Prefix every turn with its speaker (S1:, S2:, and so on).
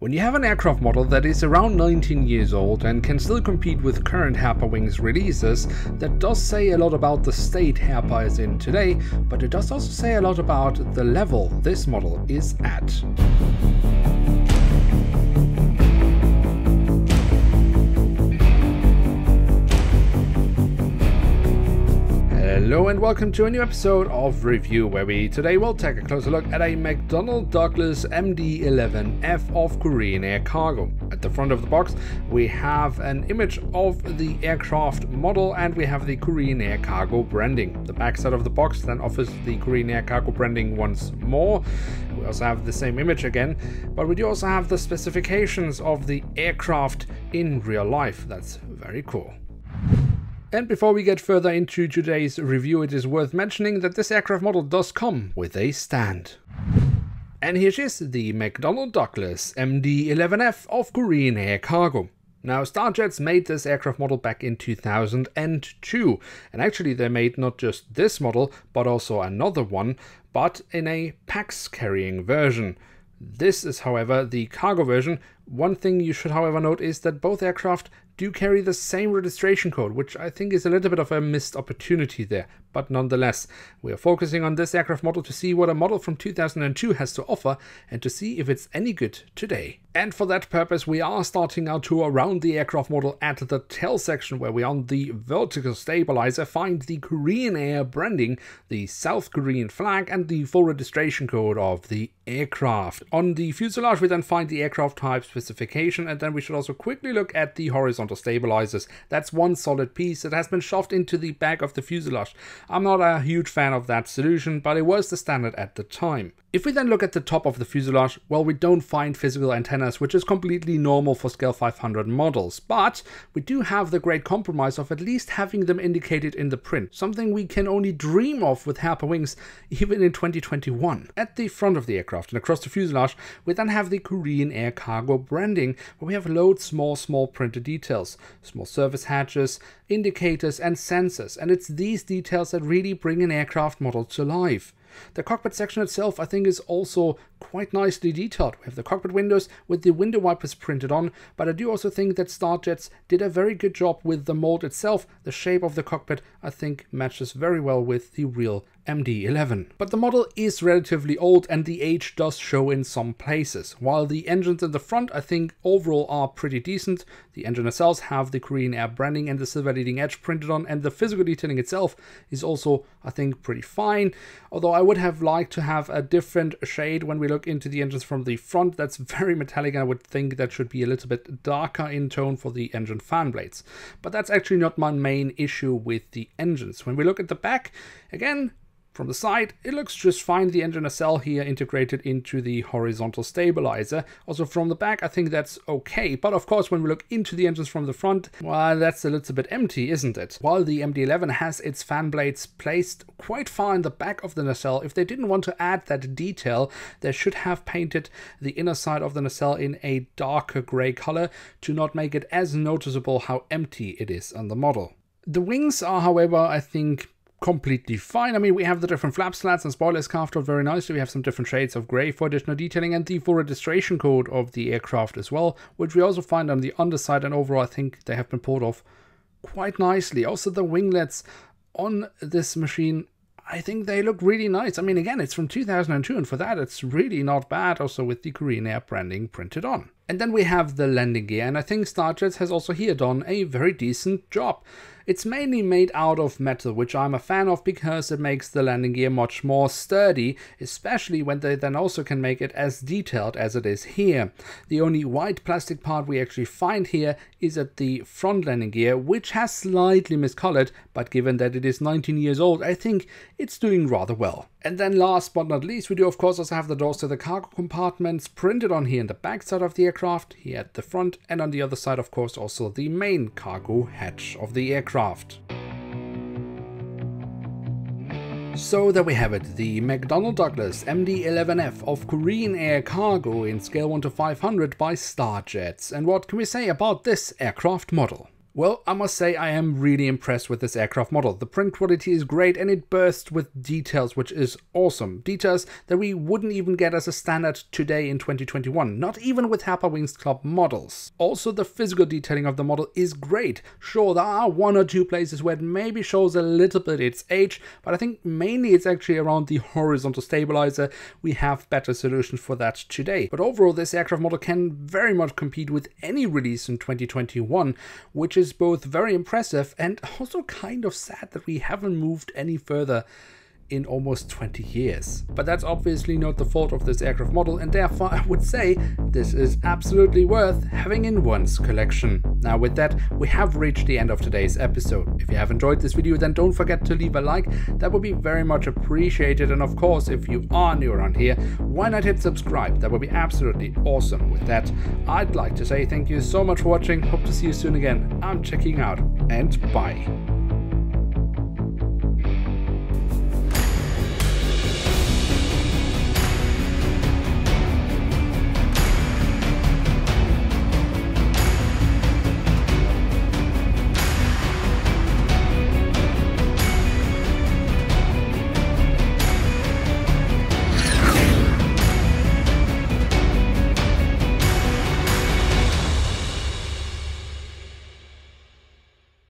S1: When you have an aircraft model that is around 19 years old and can still compete with current Harperwings releases, that does say a lot about the state Harper is in today, but it does also say a lot about the level this model is at. Hello and welcome to a new episode of Review, where we today will take a closer look at a McDonnell Douglas MD-11F of Korean Air Cargo. At the front of the box we have an image of the aircraft model and we have the Korean Air Cargo branding. The back side of the box then offers the Korean Air Cargo branding once more. We also have the same image again, but we do also have the specifications of the aircraft in real life. That's very cool. And before we get further into today's review, it is worth mentioning that this aircraft model does come with a stand. And here she is, the McDonnell Douglas MD-11F of Korean Air Cargo. Now, Starjets made this aircraft model back in 2002, and actually they made not just this model, but also another one, but in a PAX carrying version. This is, however, the cargo version. One thing you should, however, note is that both aircraft do carry the same registration code, which I think is a little bit of a missed opportunity there. But nonetheless, we are focusing on this aircraft model to see what a model from 2002 has to offer and to see if it's any good today. And for that purpose, we are starting our tour around the aircraft model at the tail section, where we on the vertical stabilizer find the Korean Air branding, the South Korean flag and the full registration code of the aircraft. On the fuselage we then find the aircraft type specification, and then we should also quickly look at the horizontal stabilizers. That's one solid piece that has been shoved into the back of the fuselage. I'm not a huge fan of that solution, but it was the standard at the time. If we then look at the top of the fuselage, well, we don't find physical antennas, which is completely normal for Scale 500 models, but we do have the great compromise of at least having them indicated in the print, something we can only dream of with Harperwings even in 2021. At the front of the aircraft and across the fuselage, we then have the Korean Air Cargo branding, where we have loads small printed details, small service hatches, indicators and sensors, and it's these details that really bring an aircraft model to life. The cockpit section itself, I think, is also quite nicely detailed. We have the cockpit windows with the window wipers printed on, but I do also think that Starjets did a very good job with the mold itself. The shape of the cockpit, I think, matches very well with the real MD-11. But the model is relatively old and the age does show in some places. While the engines in the front, I think, overall are pretty decent. The engine nacelles have the Korean Air branding and the silver leading edge printed on, and the physical detailing itself is also, I think, pretty fine. Although I would have liked to have a different shade when we look into the engines from the front. That's very metallic, and I would think that should be a little bit darker in tone for the engine fan blades. But that's actually not my main issue with the engines. When we look at the back, again, from the side, it looks just fine. The engine nacelle here integrated into the horizontal stabilizer. Also from the back, I think that's okay. But of course, when we look into the engines from the front, well, that's a little bit empty, isn't it? While the MD-11 has its fan blades placed quite far in the back of the nacelle, if they didn't want to add that detail, they should have painted the inner side of the nacelle in a darker gray color to not make it as noticeable how empty it is on the model. The wings are, however, I think, completely fine. I mean, we have the different flap slats and spoilers carved out very nicely. We have some different shades of grey for additional detailing and the full registration code of the aircraft as well, which we also find on the underside, and overall I think they have been pulled off quite nicely. Also, the winglets on this machine, I think they look really nice. I mean, again, it's from 2002, and for that it's really not bad, also with the Korean Air branding printed on. And then we have the landing gear, and I think Starjets has also here done a very decent job. It's mainly made out of metal, which I'm a fan of because it makes the landing gear much more sturdy, especially when they then also can make it as detailed as it is here. The only white plastic part we actually find here is at the front landing gear, which has slightly miscolored, but given that it is 19 years old, I think it's doing rather well. And then last but not least, we do of course also have the doors to the cargo compartments printed on here in the back side of the aircraft, here at the front, and on the other side of course also the main cargo hatch of the aircraft. So there we have it, the McDonnell Douglas MD-11F of Korean Air Cargo in scale 1 to 500 by Starjets. And what can we say about this aircraft model? Well, I must say I am really impressed with this aircraft model. The print quality is great and it bursts with details, which is awesome. Details that we wouldn't even get as a standard today in 2021, not even with Harper Wings Club models. Also, the physical detailing of the model is great. Sure, there are one or two places where it maybe shows a little bit its age, but I think mainly it's actually around the horizontal stabilizer. We have better solutions for that today. But overall, this aircraft model can very much compete with any release in 2021, which is both very impressive and also kind of sad that we haven't moved any further in almost 20 years. But that's obviously not the fault of this aircraft model, and therefore I would say this is absolutely worth having in one's collection. Now with that, we have reached the end of today's episode. If you have enjoyed this video, then don't forget to leave a like. That would be very much appreciated, and of course, if you are new around here, why not hit subscribe? That would be absolutely awesome. With that, I'd like to say thank you so much for watching. Hope to see you soon again. I'm checking out, and bye.